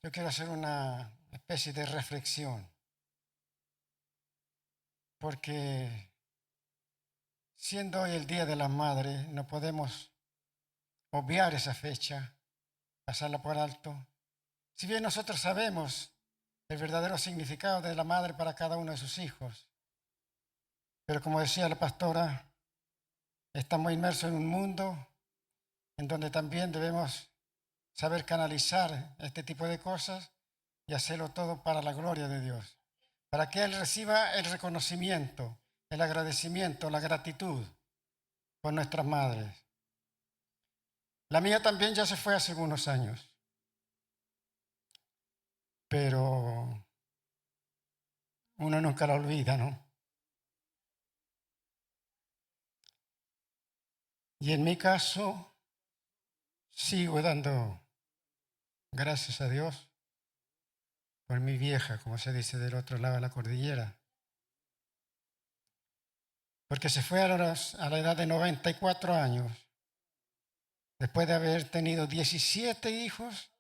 Yo quiero hacer una especie de reflexión, porque siendo hoy el Día de la Madre, no podemos obviar esa fecha, pasarla por alto. Si bien nosotros sabemos el verdadero significado de la madre para cada uno de sus hijos, pero como decía la pastora, estamos inmersos en un mundo en donde también debemos saber canalizar este tipo de cosas y hacerlo todo para la gloria de Dios, para que Él reciba el reconocimiento, el agradecimiento, la gratitud por nuestras madres. La mía también ya se fue hace algunos años, pero uno nunca la olvida, ¿no? Y en mi caso, sigo dando gracias a Dios por mi vieja, como se dice del otro lado de la cordillera, porque se fue a la edad de 94 años, después de haber tenido 17 hijos,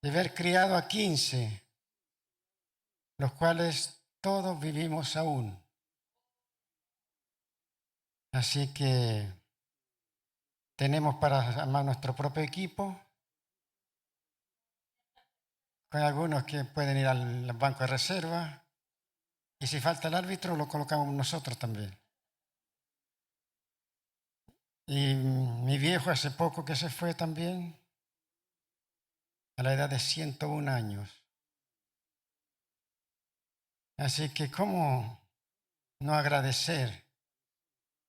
de haber criado a 15, los cuales todos vivimos aún. Así que tenemos para armar nuestro propio equipo, con algunos que pueden ir al banco de reserva, y si falta el árbitro lo colocamos nosotros también. Y mi viejo hace poco que se fue también, a la edad de 101 años. Así que cómo no agradecer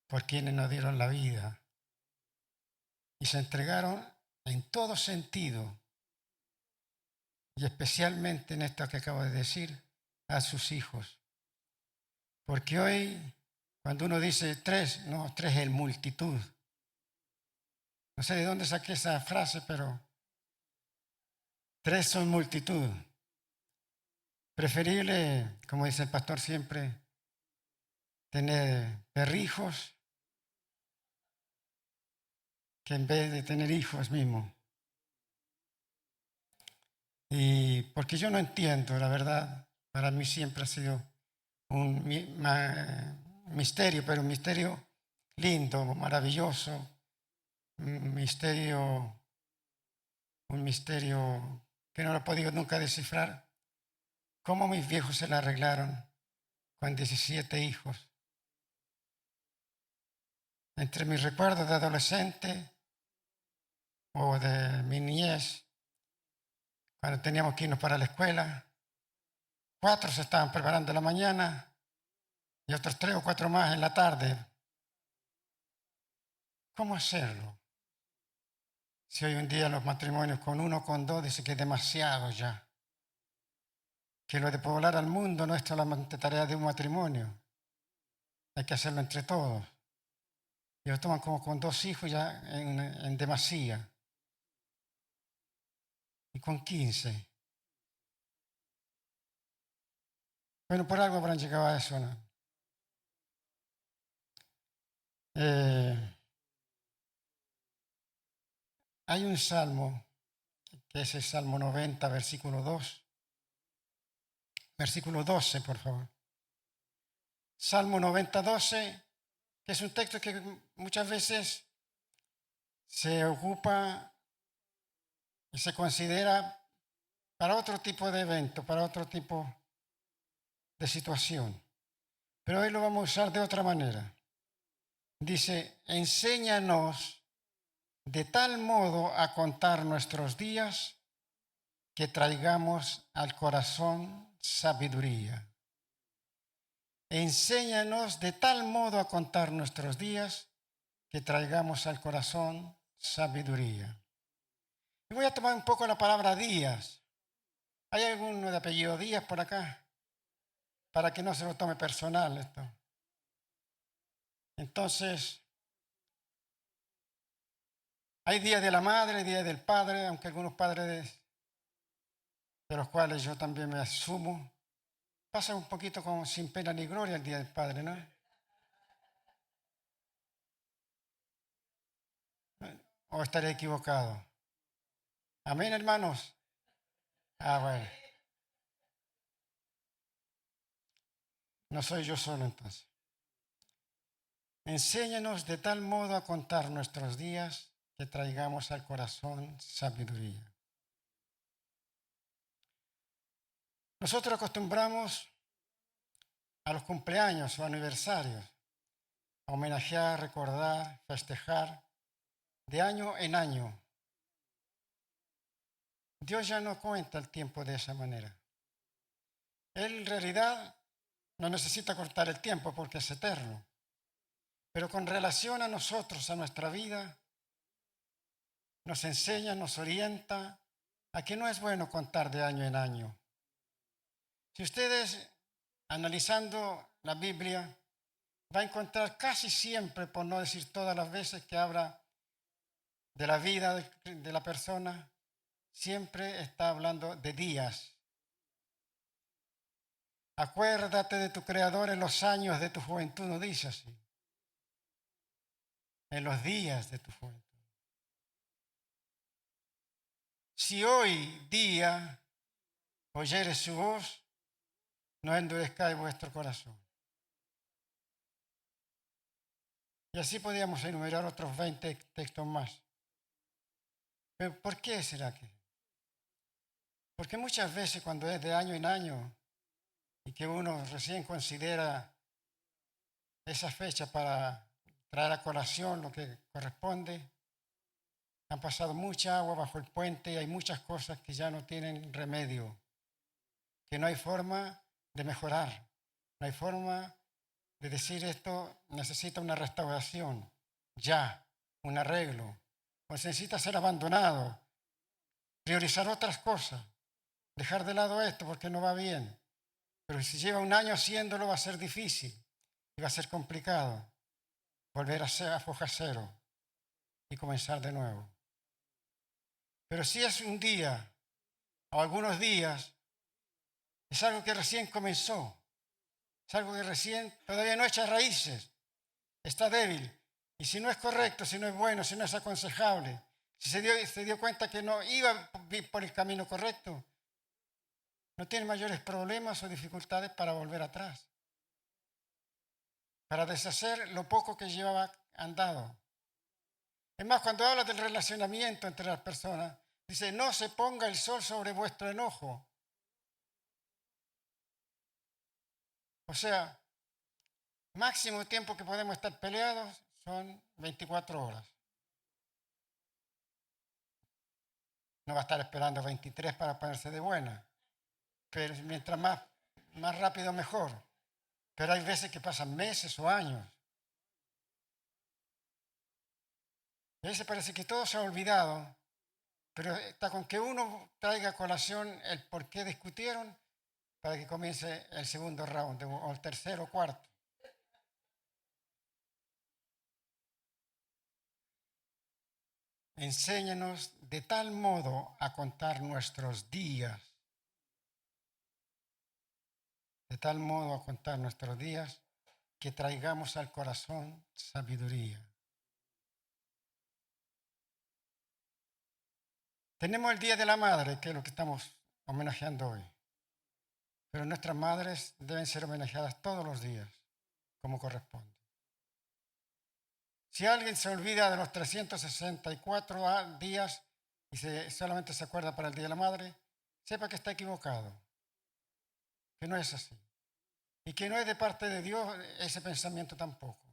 por quienes nos dieron la vida y se entregaron en todo sentido, y especialmente en esto que acabo de decir, a sus hijos. Porque hoy, cuando uno dice tres, no, tres es multitud. No sé de dónde saqué esa frase, pero tres son multitud. Preferible, como dice el pastor siempre, tener perrijos que en vez de tener hijos mismos. Y porque yo no entiendo, la verdad, para mí siempre ha sido un misterio, pero un misterio lindo, maravilloso, un misterio que no lo he podido nunca descifrar. ¿Cómo mis viejos se la arreglaron con 17 hijos? Entre mis recuerdos de adolescente o de mi niñez, cuando teníamos que irnos para la escuela, 4 se estaban preparando en la mañana y otros 3 o 4 más en la tarde. ¿Cómo hacerlo? Si hoy en día los matrimonios con uno o con dos dicen que es demasiado ya. Que lo de poblar al mundo no es solamente tarea de un matrimonio. Hay que hacerlo entre todos. Y lo toman como con 2 hijos ya en demasía. Y con 15. Bueno, por algo habrán llegado a eso, ¿no? Eh, Hay un salmo, que es el Salmo 90, versículo 2. Versículo 12, por favor. Salmo 90, 12, que es un texto que muchas veces se ocupa y se considera para otro tipo de evento, para otro tipo de situación. Pero hoy lo vamos a usar de otra manera. Dice, enséñanos de tal modo a contar nuestros días que traigamos al corazón sabiduría. Enséñanos de tal modo a contar nuestros días que traigamos al corazón sabiduría. Y voy a tomar un poco la palabra días. ¿Hay alguno de apellido Díaz por acá? Para que no se lo tome personal esto. Entonces, hay día de la madre, día del padre, aunque algunos padres de los cuales yo también me asumo, pasa un poquito como sin pena ni gloria el día del padre, ¿no? ¿O estaré equivocado? Amén, hermanos. Bueno, no soy yo solo entonces. Enséñanos de tal modo a contar nuestros días que traigamos al corazón sabiduría. Nosotros acostumbramos a los cumpleaños o aniversarios a homenajear, recordar, festejar de año en año. Dios ya no cuenta el tiempo de esa manera. Él en realidad no necesita cortar el tiempo porque es eterno. Pero con relación a nosotros, a nuestra vida, nos enseña, nos orienta a que no es bueno contar de año en año. Si ustedes, analizando la Biblia, va a encontrar casi siempre, por no decir todas las veces que habla de la vida de la persona, siempre está hablando de días. Acuérdate de tu Creador en los años de tu juventud, no dice así. En los días de tu juventud. Si hoy día oyeres su voz, no endurezcáis vuestro corazón. Y así podríamos enumerar otros 20 textos más. Pero ¿por qué será que? Porque muchas veces cuando es de año en año y que uno recién considera esa fecha para traer a colación lo que corresponde, han pasado mucha agua bajo el puente y hay muchas cosas que ya no tienen remedio, que no hay forma de mejorar, no hay forma de decir esto necesita una restauración, ya, un arreglo, o necesita ser abandonado, priorizar otras cosas, dejar de lado esto porque no va bien. Pero si lleva un año haciéndolo va a ser difícil y va a ser complicado volver a foja cero y comenzar de nuevo. Pero si es un día o algunos días, es algo que recién comenzó, es algo que recién todavía no echa raíces, está débil. Y si no es correcto, si no es bueno, si no es aconsejable, si se dio cuenta que no iba por el camino correcto, no tiene mayores problemas o dificultades para volver atrás, para deshacer lo poco que llevaba andado. Es más, cuando habla del relacionamiento entre las personas, dice, no se ponga el sol sobre vuestro enojo. O sea, máximo tiempo que podemos estar peleados son 24 horas. No va a estar esperando 23 para ponerse de buena. Pero mientras más rápido mejor. Pero hay veces que pasan meses o años. Y a veces parece que todo se ha olvidado, pero está con que uno traiga a colación el por qué discutieron para que comience el segundo round o el tercero o cuarto. Enséñanos de tal modo a contar nuestros días, de tal modo a contar nuestros días que traigamos al corazón sabiduría. Tenemos el Día de la Madre, que es lo que estamos homenajeando hoy. Pero nuestras madres deben ser homenajeadas todos los días, como corresponde. Si alguien se olvida de los 364 días y solamente se acuerda para el Día de la Madre, sepa que está equivocado, que no es así. Y que no es de parte de Dios ese pensamiento tampoco.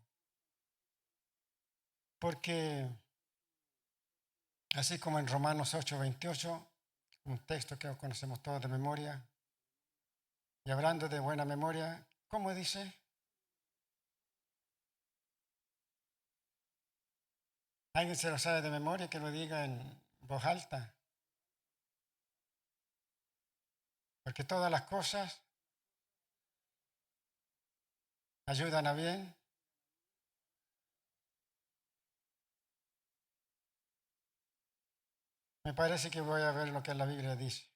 Porque así como en Romanos 8:28, un texto que conocemos todos de memoria, y hablando de buena memoria, ¿cómo dice? ¿Alguien se lo sabe de memoria que lo diga en voz alta? Porque todas las cosas ayudan a bien. Me parece que voy a ver lo que la Biblia dice.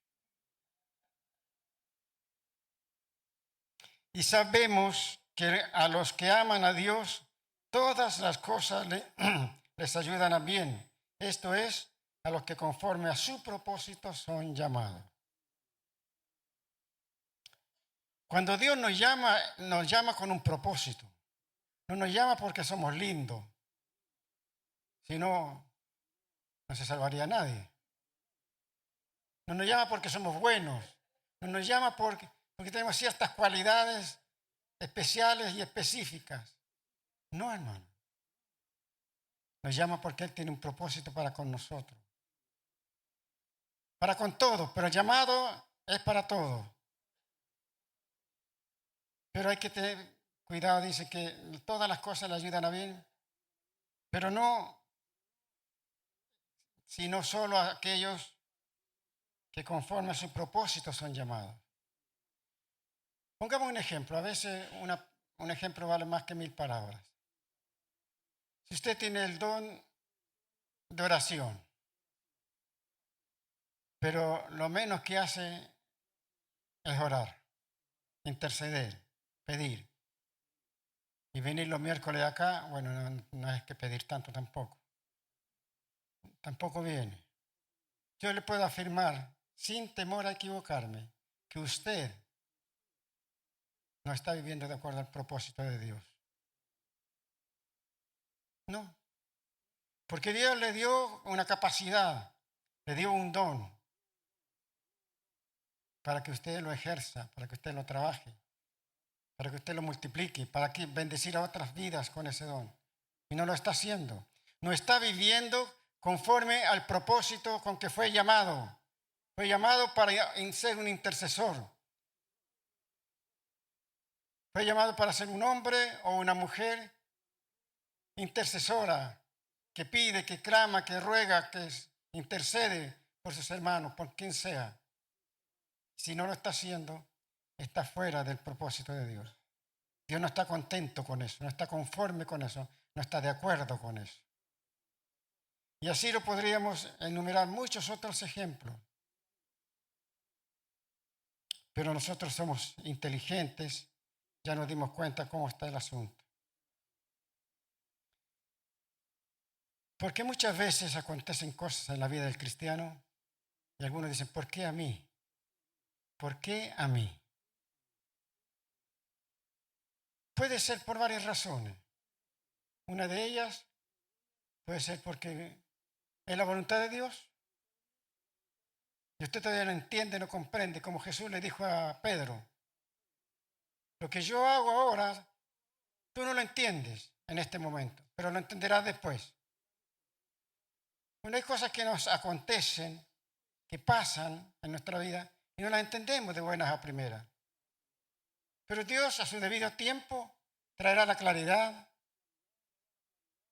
Y sabemos que a los que aman a Dios, todas las cosas les ayudan a bien. Esto es, a los que conforme a su propósito son llamados. Cuando Dios nos llama con un propósito. No nos llama porque somos lindos, si no, no se salvaría nadie. No nos llama porque somos buenos, no nos llama porque tenemos ciertas cualidades especiales y específicas. No, hermano. Nos llama porque Él tiene un propósito para con nosotros. Para con todos, pero el llamado es para todos. Pero hay que tener cuidado, dice que todas las cosas le ayudan a bien, pero no, sino solo a aquellos que conforme a su propósito son llamados. Pongamos un ejemplo. A veces un ejemplo vale más que 1000 palabras. Si usted tiene el don de oración, pero lo menos que hace es orar, interceder, pedir. Y venir los miércoles acá, bueno, no es que pedir tanto tampoco. Tampoco viene. Yo le puedo afirmar, sin temor a equivocarme, que usted no está viviendo de acuerdo al propósito de Dios. No. Porque Dios le dio una capacidad, le dio un don para que usted lo ejerza, para que usted lo trabaje, para que usted lo multiplique, para que bendecir a otras vidas con ese don. Y no lo está haciendo. No está viviendo conforme al propósito con que fue llamado. Fue llamado para ser un intercesor. Fue llamado para ser un hombre o una mujer intercesora que pide, que clama, que ruega, que intercede por sus hermanos, por quien sea. Si no lo está haciendo, está fuera del propósito de Dios. Dios no está contento con eso, no está conforme con eso, no está de acuerdo con eso. Y así lo podríamos enumerar muchos otros ejemplos. Pero nosotros somos inteligentes, ya nos dimos cuenta cómo está el asunto. Porque muchas veces acontecen cosas en la vida del cristiano y algunos dicen, ¿por qué a mí? ¿Por qué a mí? Puede ser por varias razones. Una de ellas puede ser porque es la voluntad de Dios. Y usted todavía no entiende, no comprende, como Jesús le dijo a Pedro, lo que yo hago ahora, tú no lo entiendes en este momento, pero lo entenderás después. Bueno, hay cosas que nos acontecen, que pasan en nuestra vida y no las entendemos de buenas a primeras. Pero Dios a su debido tiempo traerá la claridad,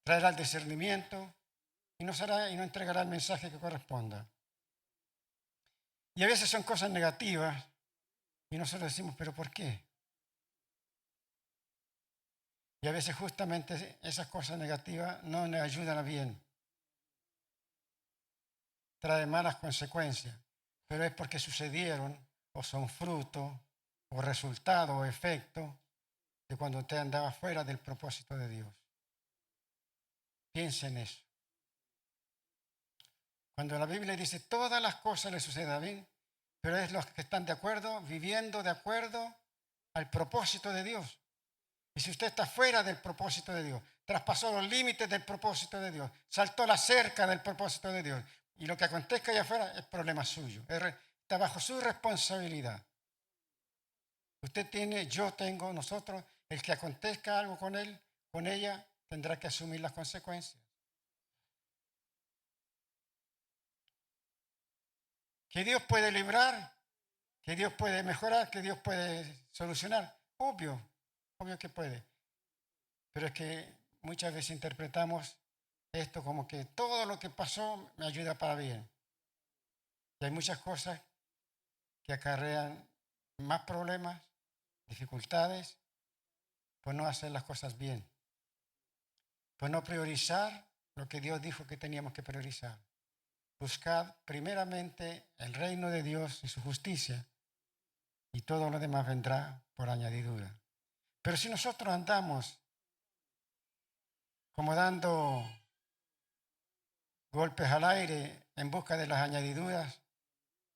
traerá el discernimiento y nos entregará el mensaje que corresponda. Y a veces son cosas negativas y nosotros decimos, ¿pero por qué? Y a veces justamente esas cosas negativas no nos ayudan a bien. Trae malas consecuencias, pero es porque sucedieron o son fruto o resultado o efecto de cuando usted andaba fuera del propósito de Dios. Piensa en eso. Cuando la Biblia dice todas las cosas le suceden a bien, pero es los que están de acuerdo, viviendo de acuerdo al propósito de Dios. Y si usted está fuera del propósito de Dios, traspasó los límites del propósito de Dios, saltó la cerca del propósito de Dios, y lo que acontezca allá afuera es problema suyo, está bajo su responsabilidad. Usted tiene, yo tengo, nosotros, el que acontezca algo con él, con ella, tendrá que asumir las consecuencias. Que Dios puede librar, que Dios puede mejorar, que Dios puede solucionar. Obvio que puede. Pero es que muchas veces interpretamos esto como que todo lo que pasó me ayuda para bien. Y hay muchas cosas que acarrean más problemas, dificultades, por no hacer las cosas bien. Por no priorizar lo que Dios dijo que teníamos que priorizar. Buscad primeramente el reino de Dios y su justicia, y todo lo demás vendrá por añadidura. Pero si nosotros andamos como dando golpes al aire en busca de las añadiduras,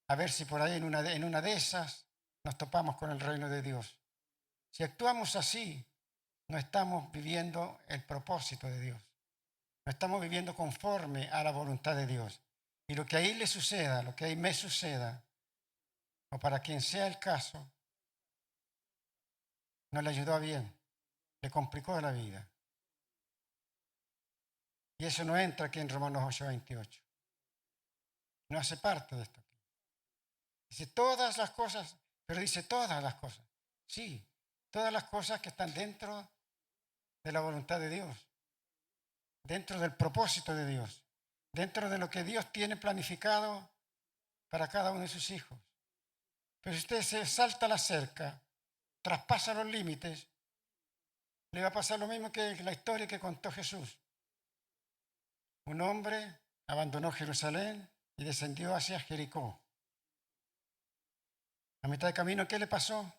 a ver si por ahí en una de esas nos topamos con el reino de Dios. Si actuamos así, no estamos viviendo el propósito de Dios. No estamos viviendo conforme a la voluntad de Dios. Y lo que ahí le suceda, lo que ahí me suceda, o para quien sea el caso, no le ayudó a bien, le complicó la vida. Y eso no entra aquí en Romanos 8:28. No hace parte de esto. Dice todas las cosas, pero dice todas las cosas. Sí, todas las cosas que están dentro de la voluntad de Dios, dentro del propósito de Dios, dentro de lo que Dios tiene planificado para cada uno de sus hijos. Pero si usted se salta la cerca, traspasa los límites, le va a pasar lo mismo que la historia que contó Jesús. Un hombre abandonó Jerusalén y descendió hacia Jericó. A mitad de camino, ¿qué le pasó?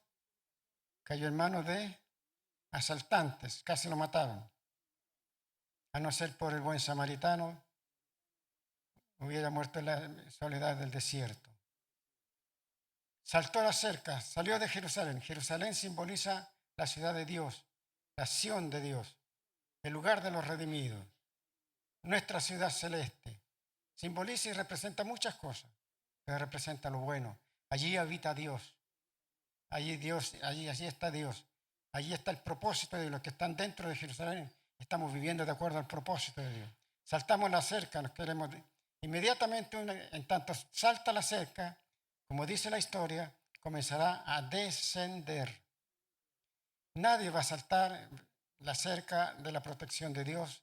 Cayó en manos de asaltantes, casi lo mataron. A no ser por el buen samaritano, hubiera muerto en la soledad del desierto. Saltó la cerca, salió de Jerusalén. Jerusalén simboliza la ciudad de Dios, la Sión de Dios, el lugar de los redimidos, nuestra ciudad celeste. Simboliza y representa muchas cosas, pero representa lo bueno. Allí habita Dios. Allí está Dios. Allí está el propósito de los que están dentro de Jerusalén. Estamos viviendo de acuerdo al propósito de Dios. Saltamos la cerca, nos queremos. Inmediatamente, en tanto salta la cerca, como dice la historia, comenzará a descender. Nadie va a saltar la cerca de la protección de Dios,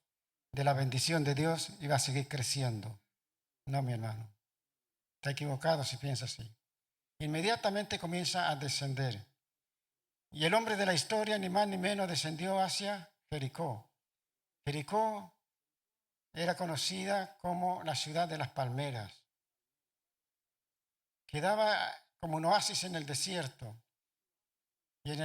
de la bendición de Dios y va a seguir creciendo. No, mi hermano. Está equivocado si piensa así. Inmediatamente comienza a descender. Y el hombre de la historia, ni más ni menos, descendió hacia Jericó. Jericó era conocida como la ciudad de las palmeras. Quedaba como un oasis en el desierto. Y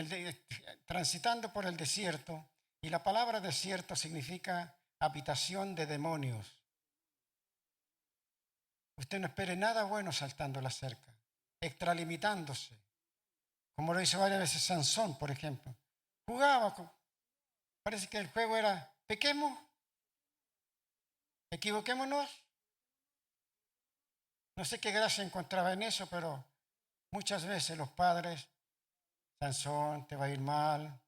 transitando por el desierto, y la palabra desierto significa habitación de demonios. Usted no espere nada bueno saltando la cerca, extralimitándose. Como lo hizo varias veces Sansón, por ejemplo. Jugaba, parece que el juego era, pequemos, equivoquémonos. No sé qué gracia encontraba en eso, pero muchas veces los padres, Sansón, te va a ir mal,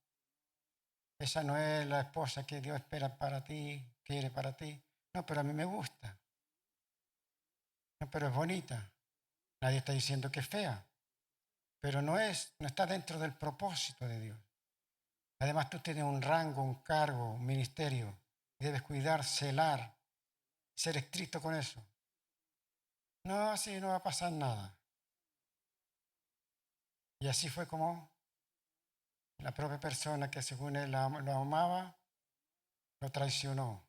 esa no es la esposa que Dios espera para ti, quiere para ti. No, pero a mí me gusta. No, pero es bonita. Nadie está diciendo que es fea, pero no está dentro del propósito de Dios. Además, tú tienes un rango, un cargo, un ministerio, y debes cuidar, celar, ser estricto con eso. No, así no va a pasar nada. Y así fue como la propia persona que según él lo amaba, lo traicionó.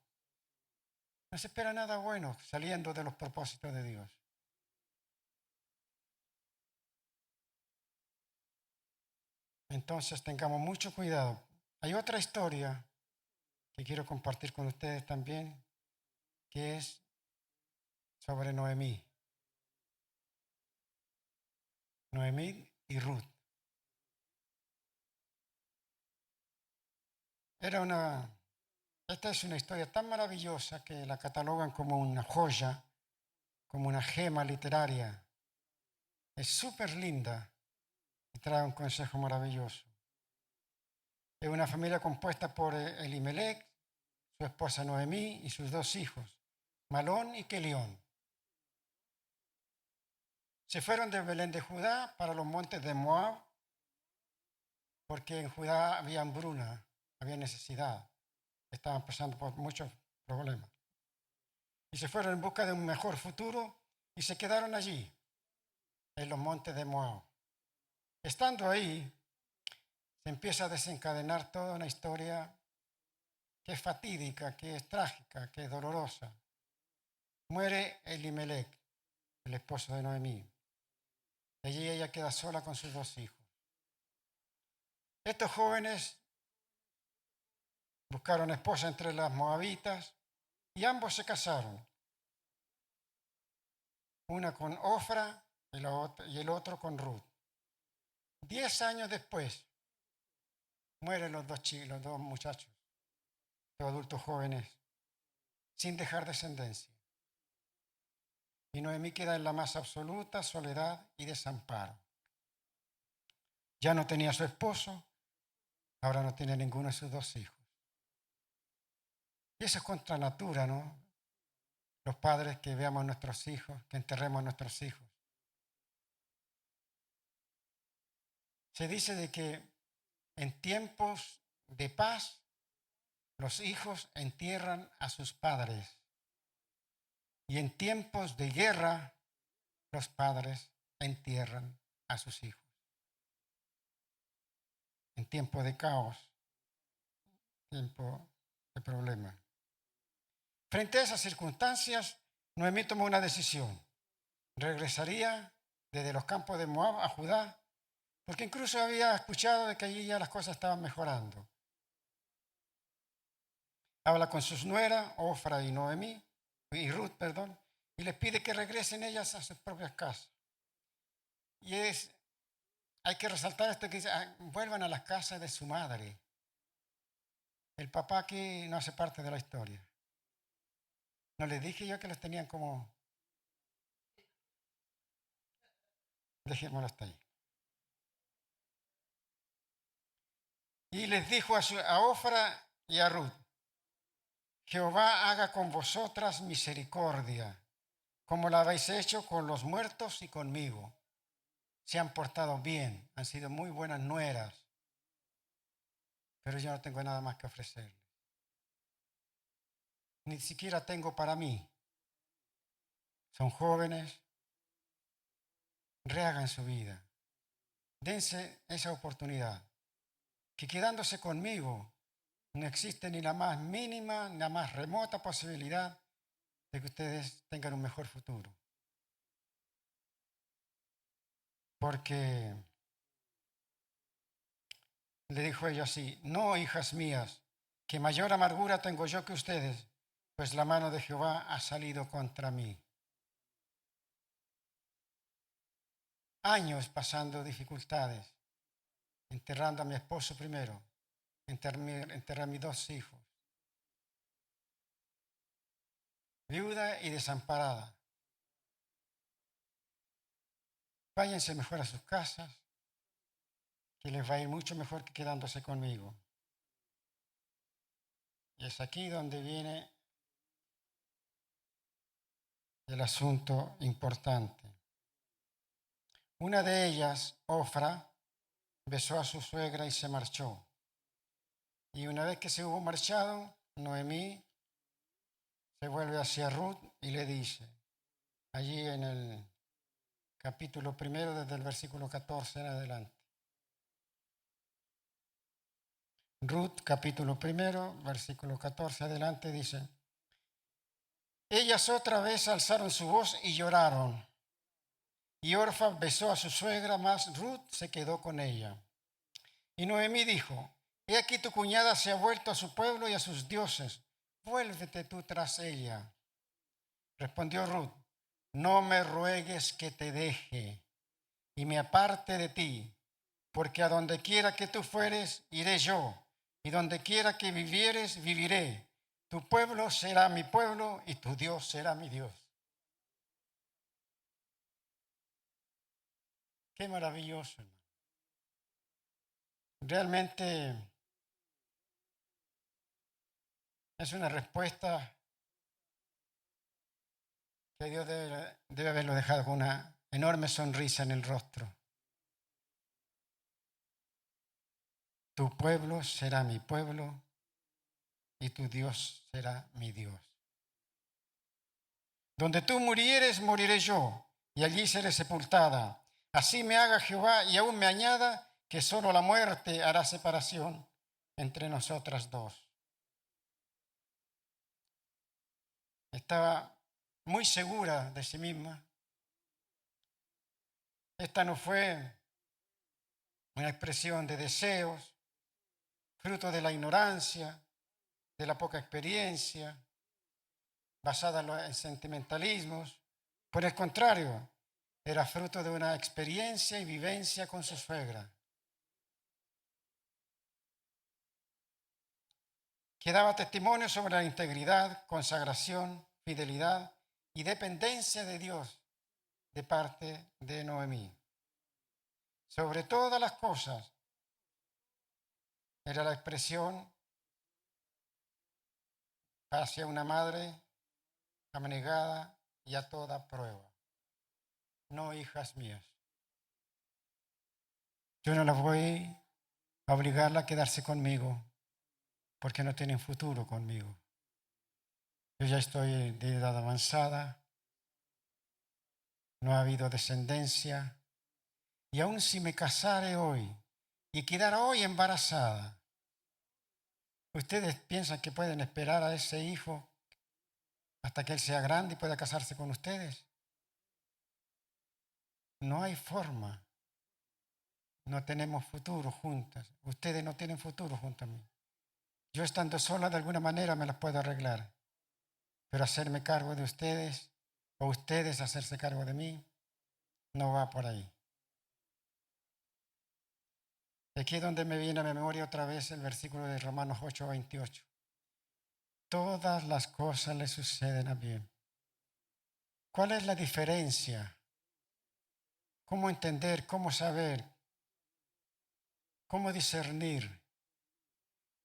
No se espera nada bueno saliendo de los propósitos de Dios. Entonces tengamos mucho cuidado. Hay otra historia que quiero compartir con ustedes también, que es sobre Noemí. Noemí y Ruth. Esta es una historia tan maravillosa que la catalogan como una joya, como una gema literaria. Es súper linda y trae un consejo maravilloso. Es una familia compuesta por Elimelech, su esposa Noemí y sus dos hijos, Malón y Kelión. Se fueron de Belén de Judá para los montes de Moab, porque en Judá había hambruna, había necesidad, estaban pasando por muchos problemas. Y se fueron en busca de un mejor futuro y se quedaron allí, en los montes de Moab. Estando ahí, se empieza a desencadenar toda una historia que es fatídica, que es trágica, que es dolorosa. Muere Elimelech, el esposo de Noemí. Allí ella queda sola con sus dos hijos. Estos jóvenes buscaron esposa entre las moabitas y ambos se casaron. Una con Ofra y el otro con Ruth. 10 años después, mueren los dos muchachos, los adultos jóvenes, sin dejar descendencia. Y Noemí queda en la más absoluta soledad y desamparo. Ya no tenía a su esposo, ahora no tiene ninguno de sus dos hijos. Y eso es contra natura, ¿no? Los padres que veamos a nuestros hijos, que enterremos a nuestros hijos. Se dice de que en tiempos de paz los hijos entierran a sus padres y en tiempos de guerra los padres entierran a sus hijos. En tiempo de caos, tiempo de problema. Frente a esas circunstancias, Noemí tomó una decisión. Regresaría desde los campos de Moab a Judá, porque incluso había escuchado de que allí ya las cosas estaban mejorando. Habla con sus nueras, Ofra y Ruth, y les pide que regresen ellas a sus propias casas. Y hay que resaltar esto que dice, vuelvan a las casas de su madre. El papá aquí no hace parte de la historia. No les dije yo que los tenían como... Dejémoslo hasta ahí. Y les dijo a Ofra y a Ruth, Jehová haga con vosotras misericordia, como la habéis hecho con los muertos y conmigo. Se han portado bien, han sido muy buenas nueras, pero yo no tengo nada más que ofrecerles. Ni siquiera tengo para mí. Son jóvenes, rehagan su vida. Dense esa oportunidad, que quedándose conmigo no existe ni la más mínima, ni la más remota posibilidad de que ustedes tengan un mejor futuro. Porque le dijo ella así, no, hijas mías, que mayor amargura tengo yo que ustedes, pues la mano de Jehová ha salido contra mí. Años pasando dificultades, enterrando a mi esposo primero, enterré a mis dos hijos, viuda y desamparada. Váyanse mejor a sus casas, que les va a ir mucho mejor que quedándose conmigo. Y es aquí donde viene el asunto importante. Una de ellas, Ofra, besó a su suegra y se marchó. Y una vez que se hubo marchado, Noemí se vuelve hacia Ruth y le dice, allí en el capítulo 1, desde el versículo 14 en adelante. Ruth, capítulo 1, versículo 14 adelante, dice, ellas otra vez alzaron su voz y lloraron. Y Orfa besó a su suegra, mas Ruth se quedó con ella. Y Noemí dijo, he aquí tu cuñada se ha vuelto a su pueblo y a sus dioses. Vuélvete tú tras ella. Respondió Ruth, no me ruegues que te deje y me aparte de ti, porque a donde quiera que tú fueres, iré yo, y donde quiera que vivieres, viviré. Tu pueblo será mi pueblo y tu Dios será mi Dios. Qué maravilloso, hermano. Realmente es una respuesta que Dios debe haberlo dejado con una enorme sonrisa en el rostro. Tu pueblo será mi pueblo y tu Dios será mi Dios. Donde tú murieres, moriré yo, y allí seré sepultada. Así me haga Jehová y aún me añada que solo la muerte hará separación entre nosotras dos. Estaba muy segura de sí misma. Esta no fue una expresión de deseos, fruto de la ignorancia, de la poca experiencia, basada en sentimentalismos. Por el contrario, Era fruto de una experiencia y vivencia con su suegra, que daba testimonio sobre la integridad, consagración, fidelidad y dependencia de Dios de parte de Noemí. Sobre todas las cosas, era la expresión hacia una madre abnegada y a toda prueba. No, hijas mías, yo no las voy a obligarla a quedarse conmigo porque no tienen futuro conmigo. Yo ya estoy de edad avanzada, no ha habido descendencia, y aun si me casare hoy y quedara hoy embarazada, ¿ustedes piensan que pueden esperar a ese hijo hasta que él sea grande y pueda casarse con ustedes? No hay forma. No tenemos futuro juntas. Ustedes no tienen futuro junto a mí. Yo estando sola de alguna manera me las puedo arreglar, pero hacerme cargo de ustedes o ustedes hacerse cargo de mí no va por ahí. Aquí es donde me viene a mi memoria otra vez el versículo de Romanos 8:28. Todas las cosas le suceden a bien. ¿Cuál es la diferencia? ¿Cómo entender? ¿Cómo saber? ¿Cómo discernir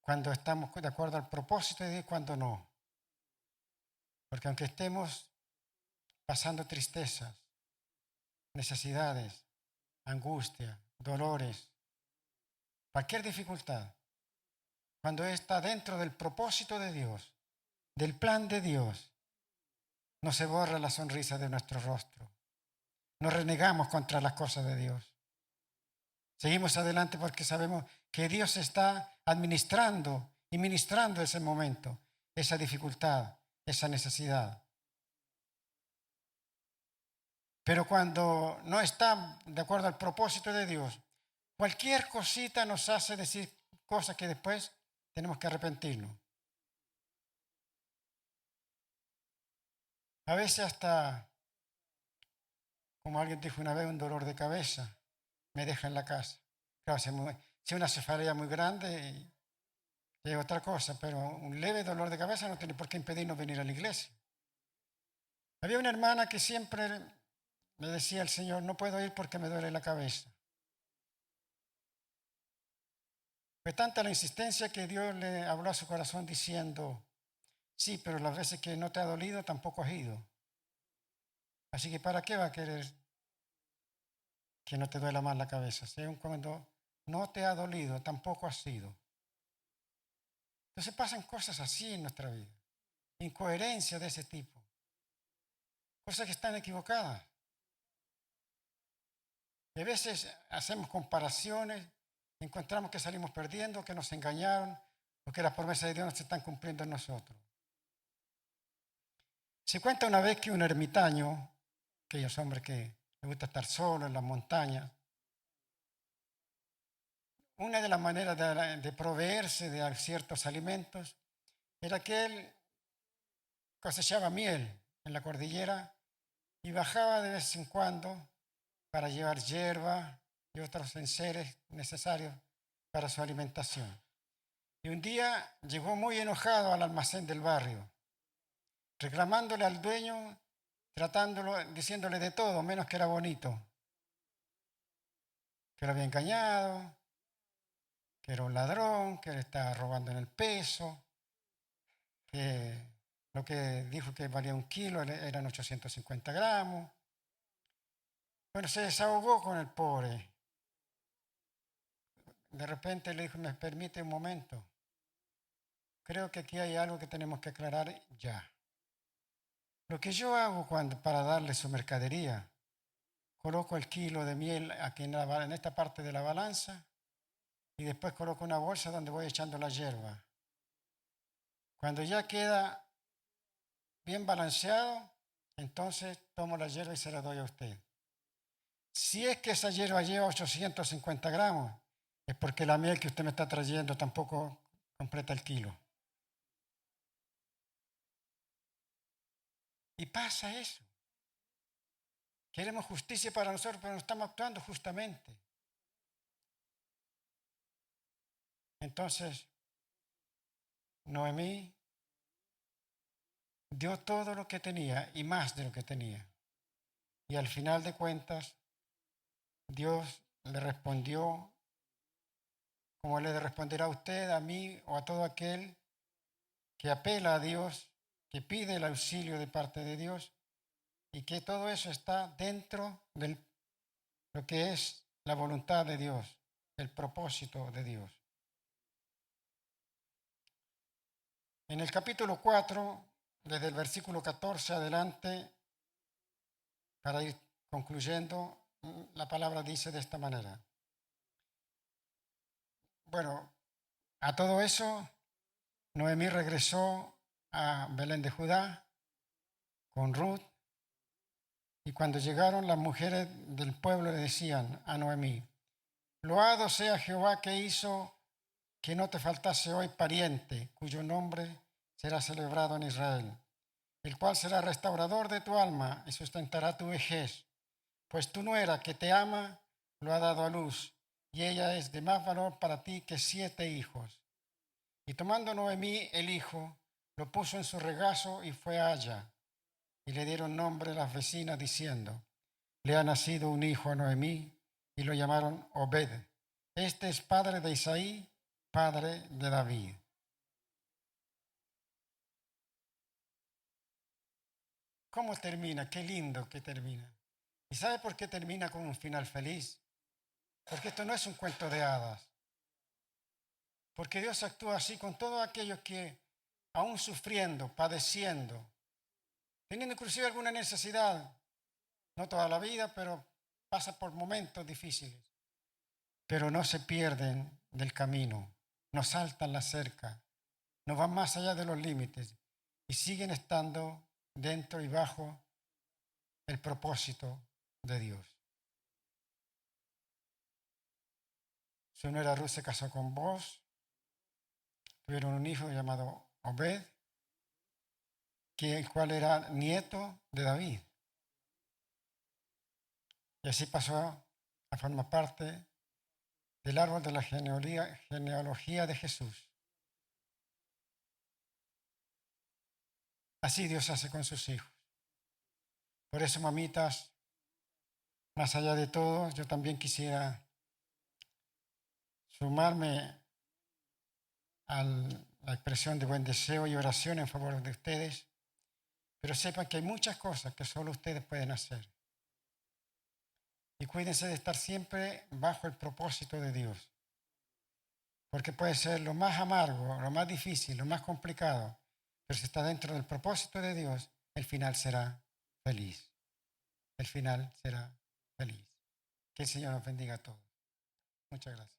cuando estamos de acuerdo al propósito de Dios y cuando no? Porque aunque estemos pasando tristezas, necesidades, angustia, dolores, cualquier dificultad, cuando está dentro del propósito de Dios, del plan de Dios, no se borra la sonrisa de nuestro rostro. No renegamos contra las cosas de Dios. Seguimos adelante porque sabemos que Dios está administrando y ministrando ese momento, esa dificultad, esa necesidad. Pero cuando no está de acuerdo al propósito de Dios, cualquier cosita nos hace decir cosas que después tenemos que arrepentirnos. A veces hasta, como alguien dijo una vez, un dolor de cabeza me deja en la casa. Claro, si una cefalea muy grande es otra cosa, pero un leve dolor de cabeza no tiene por qué impedirnos venir a la iglesia. Había una hermana que siempre me decía al Señor, no puedo ir porque me duele la cabeza. Fue tanta la insistencia que Dios le habló a su corazón diciendo, sí, pero las veces que no te ha dolido tampoco has ido. Así que ¿para qué va a querer que no te duela más la cabeza? Si aun cuando no te ha dolido, tampoco has ido. Entonces pasan cosas así en nuestra vida. Incoherencias de ese tipo. Cosas que están equivocadas. Y a veces hacemos comparaciones, encontramos que salimos perdiendo, que nos engañaron, o que las promesas de Dios no se están cumpliendo en nosotros. Se cuenta una vez que un ermitaño, aquellos hombres que les gusta estar solo en las montañas, una de las maneras de proveerse de ciertos alimentos era que él cosechaba miel en la cordillera y bajaba de vez en cuando para llevar hierba y otros enseres necesarios para su alimentación. Y un día llegó muy enojado al almacén del barrio, reclamándole al dueño, tratándolo, diciéndole de todo, menos que era bonito, que lo había engañado, que era un ladrón, que le estaba robando en el peso, que lo que dijo que valía 1 kilo eran 850 gramos. Bueno, se desahogó con el pobre. De repente le dijo, ¿me permite un momento? Creo que aquí hay algo que tenemos que aclarar ya. Lo que yo hago para darle su mercadería, coloco el kilo de miel aquí en esta parte de la balanza y después coloco una bolsa donde voy echando la hierba. Cuando ya queda bien balanceado, entonces tomo la hierba y se la doy a usted. Si es que esa hierba lleva 850 gramos, es porque la miel que usted me está trayendo tampoco completa el kilo. Y pasa eso. Queremos justicia para nosotros, pero no estamos actuando justamente. Entonces, Noemí dio todo lo que tenía y más de lo que tenía. Y al final de cuentas, Dios le respondió como le responderá a usted, a mí o a todo aquel que apela a Dios, que pide el auxilio de parte de Dios y que todo eso está dentro de lo que es la voluntad de Dios, el propósito de Dios. En el capítulo 4, desde el versículo 14 adelante, para ir concluyendo, la palabra dice de esta manera. Bueno, a todo eso, Noemí regresó a Belén de Judá con Ruth, y cuando llegaron las mujeres del pueblo le decían a Noemí, loado sea Jehová que hizo que no te faltase hoy pariente, cuyo nombre será celebrado en Israel, el cual será restaurador de tu alma y sustentará tu vejez, pues tu nuera que te ama lo ha dado a luz, y ella es de más valor para ti que 7 hijos. Y tomando Noemí el hijo, lo puso en su regazo y fue allá. Y le dieron nombre las vecinas diciendo, le ha nacido un hijo a Noemí, y lo llamaron Obed. Este es padre de Isaí, padre de David. ¿Cómo termina? Qué lindo que termina. ¿Y sabe por qué termina con un final feliz? Porque esto no es un cuento de hadas. Porque Dios actúa así con todos aquellos que, aún sufriendo, padeciendo, teniendo inclusive alguna necesidad, no toda la vida, pero pasa por momentos difíciles, pero no se pierden del camino, no saltan la cerca, no van más allá de los límites y siguen estando dentro y bajo el propósito de Dios. Su nuera Ruth se casó con Boaz, tuvieron un hijo llamado Obed, el cual era nieto de David. Y así pasó a formar parte del árbol de la genealogía de Jesús. Así Dios hace con sus hijos. Por eso, mamitas, más allá de todo, yo también quisiera sumarme a la expresión de buen deseo y oración en favor de ustedes, pero sepan que hay muchas cosas que solo ustedes pueden hacer. Y cuídense de estar siempre bajo el propósito de Dios, porque puede ser lo más amargo, lo más difícil, lo más complicado, pero si está dentro del propósito de Dios, el final será feliz. El final será feliz. Que el Señor nos bendiga a todos. Muchas gracias.